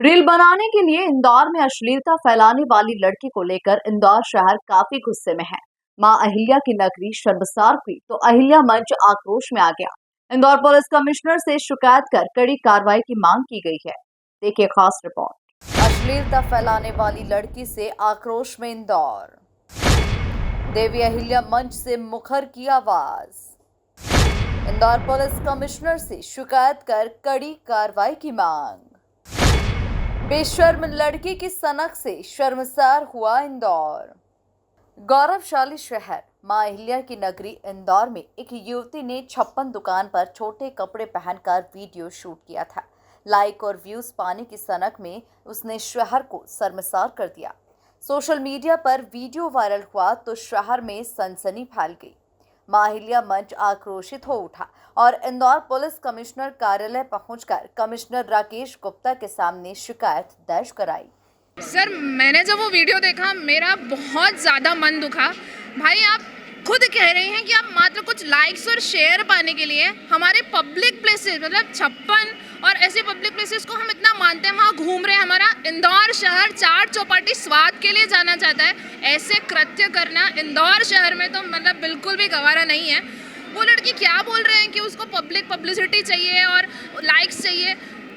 Reel बनाने के लिए इंदौर में अश्लीलता फैलाने वाली लड़की को लेकर इंदौर शहर काफी गुस्से में है। मां अहिल्या की नगरी शर्मसार हुई तो अहिल्या मंच आक्रोश में आ गया। इंदौर पुलिस कमिश्नर से शिकायत कर कड़ी कार्रवाई की मांग की गई है। देखिए खास रिपोर्ट। अश्लीलता फैलाने वाली लड़की से आक्रोश में इंदौर। देवी अहिल्या मंच से मुखर की आवाज। इंदौर पुलिस कमिश्नर से शिकायत कर कड़ी कार्रवाई की मांग। बेशर्म लड़की की सनक से शर्मसार हुआ इंदौर। गौरवशाली शहर मां अहिल्या की नगरी इंदौर में एक युवती ने 56 दुकान पर छोटे कपड़े पहनकर वीडियो शूट किया था। लाइक और व्यूज पाने की सनक में उसने शहर को शर्मसार कर दिया। सोशल मीडिया पर वीडियो वायरल हुआ तो शहर में सनसनी फैल गई। मां अहिल्या मंच आक्रोशित हो उठा और इंदौर पुलिस कमिश्नर कार्यालय पहुंचकर कमिश्नर राकेश गुप्ता के सामने शिकायत दर्ज कराई। सर, मैंने जब वो वीडियो देखा मेरा बहुत ज़्यादा मन दुखा। भाई, आप खुद कह रहे हैं कि आप मात्र कुछ लाइक्स और शेयर पाने के लिए हमारे पब्लिक प्लेसेस मतलब 56 और ऐसे पब्लिक प्लेसेस को हम इतना मानते हैं, वहाँ घूम रहे हैं। हमारा इंदौर शहर चाट चौपाटी स्वाद के लिए जाना चाहता है। ऐसे कृत्य करना इंदौर शहर में तो मतलब बिल्कुल भी गवारा नहीं है। वो लड़की क्या बोल रहे हैं कि उसको पब्लिसिटी चाहिए और लाइक्स चाहिए।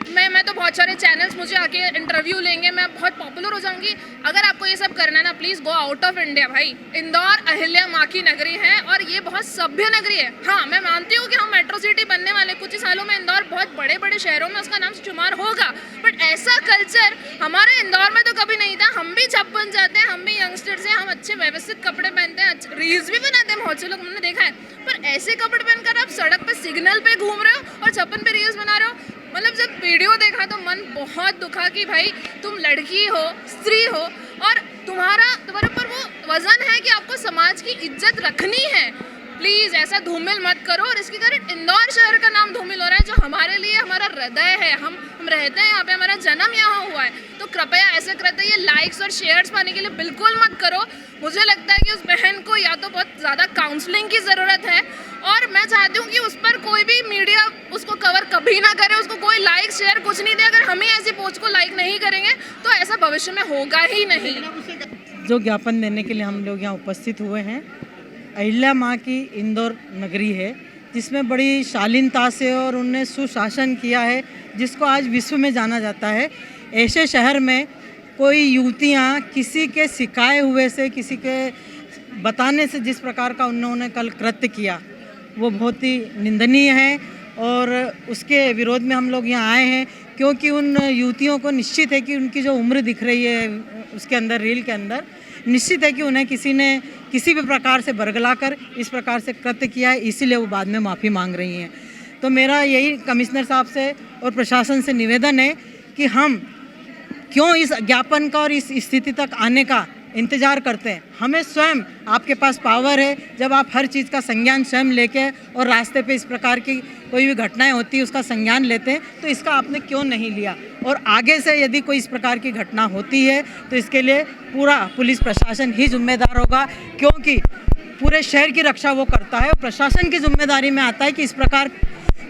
मैं तो बहुत सारे चैनल्स मुझे आके इंटरव्यू लेंगे, मैं बहुत पॉपुलर हो जाऊंगी। अगर आपको ये सब करना है ना, please go out of India. भाई, इंदौर अहिल्या माँ की नगरी है और ये बहुत सभ्य नगरी है। हाँ, मैं मानती हूँ कि हम मेट्रो सिटी बनने वाले कुछ ही सालों में इंदौर बहुत बड़े बड़े शहरों में उसका नाम शुमार होगा, बट ऐसा कल्चर हमारे इंदौर में तो कभी नहीं था। हम भी छप बन जाते हैं, हम भी यंगस्टर्स हैं, हम अच्छे व्यवस्थित कपड़े पहनते हैं, रील्स भी बनाते हैं, बहुत से लोग हमने देखा है। पर ऐसे कपड़े पहनकर आप सड़क पर सिग्नल पे घूम रहे हो और 56 पे रील्स बना रहे हो। मतलब जब वीडियो देखा तो मन बहुत दुखा कि भाई, तुम लड़की हो, स्त्री हो और तुम्हारे ऊपर वो वजन है कि आपको समाज की इज्जत रखनी है। प्लीज़ ऐसा धूमिल मत करो। और इसके कारण इंदौर शहर का नाम धूमिल हो रहा है, जो हमारे लिए हमारा हृदय है। हम रहते हैं यहाँ पे, हमारा जन्म यहाँ हुआ है। तो कृपया ऐसे करते ये लाइक्स और शेयर्स पाने के लिए बिल्कुल मत करो। मुझे लगता है कि उस बहन को या तो बहुत ज़्यादा काउंसलिंग की ज़रूरत है और मैं चाहती हूँ कि उस पर कोई भी मीडिया उसको कवर कभी ना करे, उसको कोई लाइक शेयर कुछ नहीं दे। अगर हम ही ऐसी पोस्ट को लाइक नहीं करेंगे तो ऐसा भविष्य में होगा ही नहीं। जो ज्ञापन देने के लिए हम लोग यहाँ उपस्थित हुए हैं, अहिल्या माँ की इंदौर नगरी है जिसमें बड़ी शालीनता से और उनने सुशासन किया है, जिसको आज विश्व में जाना जाता है। ऐसे शहर में कोई युवतियाँ किसी के सिखाए हुए से, किसी के बताने से जिस प्रकार का उन्होंने कल कृत्य किया, वो बहुत ही निंदनीय है और उसके विरोध में हम लोग यहाँ आए हैं। क्योंकि उन युवतियों को निश्चित है कि उनकी जो उम्र दिख रही है उसके अंदर, रील के अंदर, निश्चित है कि उन्हें किसी ने किसी भी प्रकार से बरगलाकर इस प्रकार से कृत्य किया है, इसीलिए वो बाद में माफ़ी मांग रही हैं। तो मेरा यही कमिश्नर साहब से और प्रशासन से निवेदन है कि हम क्यों इस ज्ञापन का और इस स्थिति तक आने का इंतज़ार करते हैं। हमें स्वयं, आपके पास पावर है, जब आप हर चीज़ का संज्ञान स्वयं लेके और रास्ते पे इस प्रकार की कोई भी घटनाएं होती है उसका संज्ञान लेते हैं, तो इसका आपने क्यों नहीं लिया। और आगे से यदि कोई इस प्रकार की घटना होती है तो इसके लिए पूरा पुलिस प्रशासन ही जिम्मेदार होगा, क्योंकि पूरे शहर की रक्षा वो करता है और प्रशासन की जिम्मेदारी में आता है कि इस प्रकार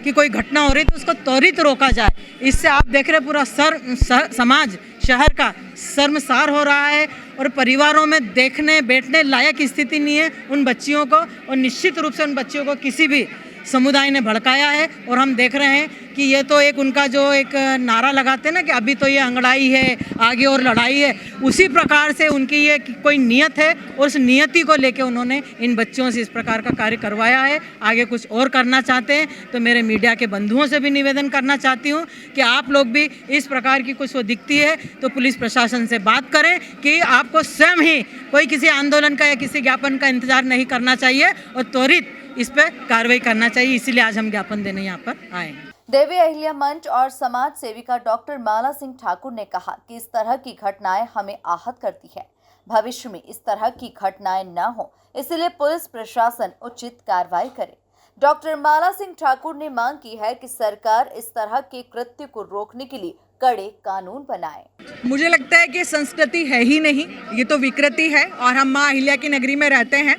की कोई घटना हो रही तो उसको त्वरित रोका जाए। इससे आप देख रहे पूरा समाज शहर का शर्मसार हो रहा है और परिवारों में देखने बैठने लायक स्थिति नहीं है उन बच्चियों को। और निश्चित रूप से उन बच्चियों को किसी भी समुदाय ने भड़काया है। और हम देख रहे हैं कि ये तो एक उनका जो एक नारा लगाते हैं ना कि अभी तो ये अंगड़ाई है, आगे और लड़ाई है, उसी प्रकार से उनकी ये कोई नियत है और उस नियति को लेके उन्होंने इन बच्चों से इस प्रकार का कार्य करवाया है। आगे कुछ और करना चाहते हैं तो मेरे मीडिया के बंधुओं से भी निवेदन करना चाहती हूँ कि आप लोग भी इस प्रकार की कुछ वो दिखती है तो पुलिस प्रशासन से बात करें कि आपको स्वयं ही कोई किसी आंदोलन का या किसी ज्ञापन का इंतजार नहीं करना चाहिए और त्वरित इस पर कार्रवाई करना चाहिए। इसीलिए आज हम ज्ञापन देने यहाँ पर आए हैं। देवी अहिल्या मंच और समाज सेविका डॉक्टर माला सिंह ठाकुर ने कहा कि इस तरह की घटनाएं हमें आहत करती है। भविष्य में इस तरह की घटनाएं न हो, इसलिए पुलिस प्रशासन उचित कार्रवाई करे। डॉक्टर माला सिंह ठाकुर ने मांग की है कि सरकार इस तरह के कृत्य को रोकने के लिए कड़े कानून बनाए। मुझे लगता है कि संस्कृति है ही नहीं, ये तो विकृति है। और हम माँ अहिल्या की नगरी में रहते हैं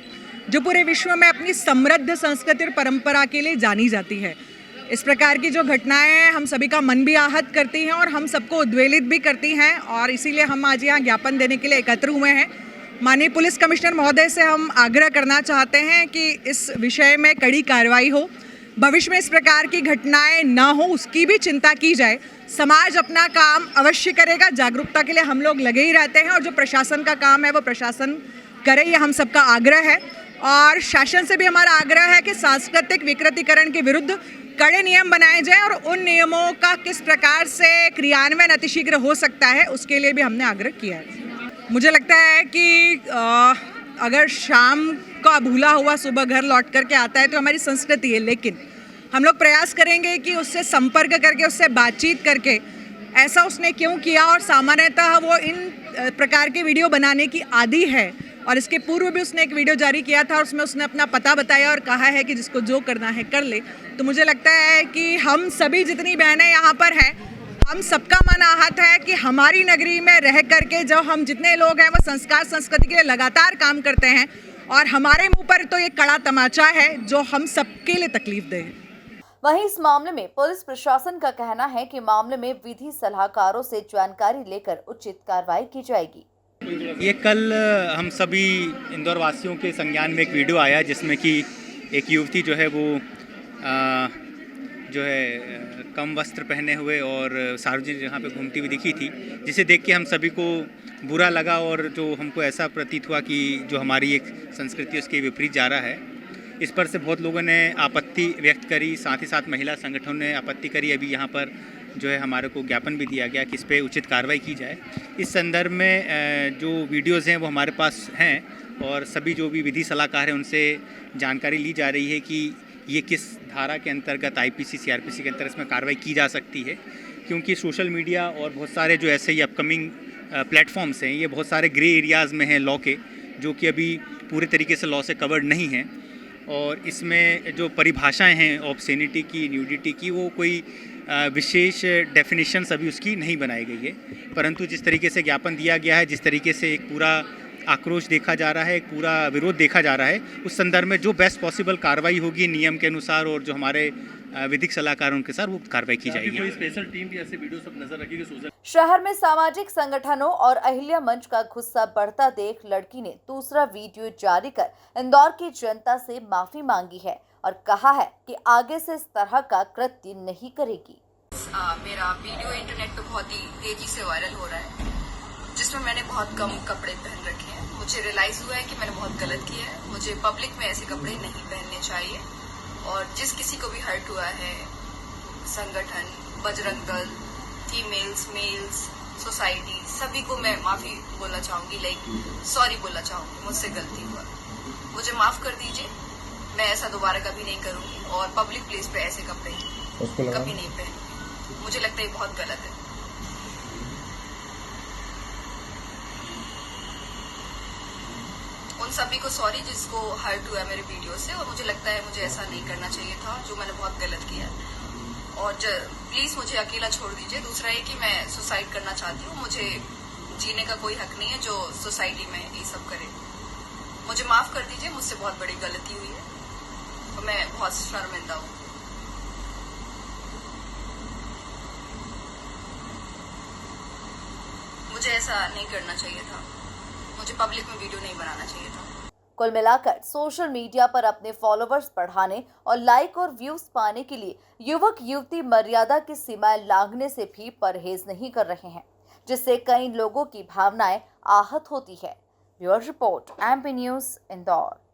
जो पूरे विश्व में अपनी समृद्ध संस्कृति और परंपरा के लिए जानी जाती है। इस प्रकार की जो घटनाएं हम सभी का मन भी आहत करती हैं और हम सबको उद्वेलित भी करती हैं, और इसीलिए हम आज यहाँ ज्ञापन देने के लिए एकत्र हुए हैं। माननीय पुलिस कमिश्नर महोदय से हम आग्रह करना चाहते हैं कि इस विषय में कड़ी कार्रवाई हो, भविष्य में इस प्रकार की घटनाएं ना हो उसकी भी चिंता की जाए। समाज अपना काम अवश्य करेगा, जागरूकता के लिए हम लोग लगे ही रहते हैं, और जो प्रशासन का काम है वो प्रशासन करे, ये हम सबका आग्रह है। और शासन से भी हमारा आग्रह है कि सांस्कृतिक विकृतीकरण के विरुद्ध कड़े नियम बनाए जाएं, और उन नियमों का किस प्रकार से क्रियान्वयन अतिशीघ्र हो सकता है उसके लिए भी हमने आग्रह किया है। मुझे लगता है कि अगर शाम का भूला हुआ सुबह घर लौट करके आता है तो हमारी संस्कृति है, लेकिन हम लोग प्रयास करेंगे कि उससे संपर्क करके, उससे बातचीत करके ऐसा उसने क्यों किया, और सामान्यतः वो इन प्रकार के वीडियो बनाने की आदी है, और इसके पूर्व भी उसने एक वीडियो जारी किया था और उसमें उसने अपना पता बताया और कहा है कि जिसको जो करना है कर ले। तो मुझे लगता है कि हम सभी जितनी बहनें यहाँ पर हैं, हम सबका मन आहत है कि हमारी नगरी में रह करके जो हम जितने लोग हैं वो संस्कार संस्कृति के लिए लगातार काम करते हैं, और हमारे मुंह पर तो ये कड़ा तमाचा है जो हम सबके लिए तकलीफ दे है। वहीं इस मामले में पुलिस प्रशासन का कहना है कि मामले में विधि सलाहकारों से जानकारी लेकर उचित कार्रवाई की जाएगी। ये कल हम सभी इंदौर वासियों के संज्ञान में एक वीडियो आया जिसमें कि एक युवती जो है वो कम वस्त्र पहने हुए और सार्वजनिक जगह पे घूमती हुई दिखी थी, जिसे देख के हम सभी को बुरा लगा, और जो हमको ऐसा प्रतीत हुआ कि जो हमारी एक संस्कृति उसके विपरीत जा रहा है। इस पर से बहुत लोगों ने आपत्ति व्यक्त करी, साथ ही साथ महिला संगठनों ने आपत्ति करी। अभी यहाँ पर जो है हमारे को ज्ञापन भी दिया गया कि इस पर उचित कार्रवाई की जाए। इस संदर्भ में जो वीडियोज़ हैं वो हमारे पास हैं, और सभी जो भी विधि सलाहकार हैं उनसे जानकारी ली जा रही है कि ये किस धारा के अंतर्गत IPC CRPC के अंतर्गत इसमें कार्रवाई की जा सकती है, क्योंकि सोशल मीडिया और बहुत सारे जो ऐसे ही अपकमिंग प्लेटफॉर्म्स हैं ये बहुत सारे ग्रे एरियाज़ में हैं लॉ के, जो कि अभी पूरे तरीके से लॉ से कवर्ड नहीं हैं, और इसमें जो परिभाषाएं हैं ऑब्ससेनिटी की, न्यूडिटी की, वो कोई विशेष डेफिनेशंस अभी उसकी नहीं बनाई गई है। परंतु जिस तरीके से ज्ञापन दिया गया है, जिस तरीके से एक पूरा आक्रोश देखा जा रहा है, एक पूरा विरोध देखा जा रहा है, उस संदर्भ में जो बेस्ट पॉसिबल कार्रवाई होगी नियम के अनुसार और जो हमारे विधिक सलाहकारों के साथ वो कार्रवाई की जाएगी। कोई स्पेशल टीम भी ऐसे वीडियो सब नजर रखेगी सोशल। शहर में सामाजिक संगठनों और अहिल्या मंच का गुस्सा बढ़ता देख लड़की ने दूसरा वीडियो जारी कर इंदौर की जनता से माफी मांगी है और कहा है कि आगे से इस तरह का कृत्य नहीं करेगी। मेरा वीडियो इंटरनेट पे बहुत ही तेजी से वायरल हो रहा है, जिसमें मैंने बहुत कम कपड़े पहन रखे हैं। मुझे रियलाइज हुआ है कि मैंने बहुत गलत किया है। मुझे पब्लिक में ऐसे कपड़े नहीं पहनने चाहिए, और जिस किसी को भी हर्ट हुआ है, संगठन, Bajrang Dal, females, mails, society, सभी को मैं माफी बोलना चाहूंगी, सॉरी बोलना चाहूंगी, मुझसे गलती हुआ, मुझे माफ कर दीजिए। मैं ऐसा दोबारा कभी नहीं करूंगी, और पब्लिक प्लेस पे ऐसे कपड़े कभी नहीं पहनूंगी। मुझे लगता है ये बहुत गलत है। उन सभी को सॉरी जिसको हर्ट हुआ मेरे वीडियो से, और मुझे लगता है मुझे ऐसा नहीं करना चाहिए था, जो मैंने बहुत गलत किया। और प्लीज मुझे अकेला छोड़ दीजिए। दूसरा है कि मैं सुसाइड करना चाहती हूँ, मुझे जीने का कोई हक नहीं है जो सोसाइटी में ये सब करे। मुझे माफ कर दीजिए, मुझसे बहुत बड़ी गलती हुई है और मैं बहुत शर्मिंदा हूँ। मुझे ऐसा नहीं करना चाहिए था, मुझे पब्लिक में वीडियो नहीं बनाना चाहिए था। कुल मिलाकर सोशल मीडिया पर अपने फॉलोवर्स बढ़ाने और लाइक और व्यूज पाने के लिए युवक युवती मर्यादा की सीमाएं लांघने से भी परहेज नहीं कर रहे हैं, जिससे कई लोगों की भावनाएं आहत होती है। Bureau report, MP news, Indore.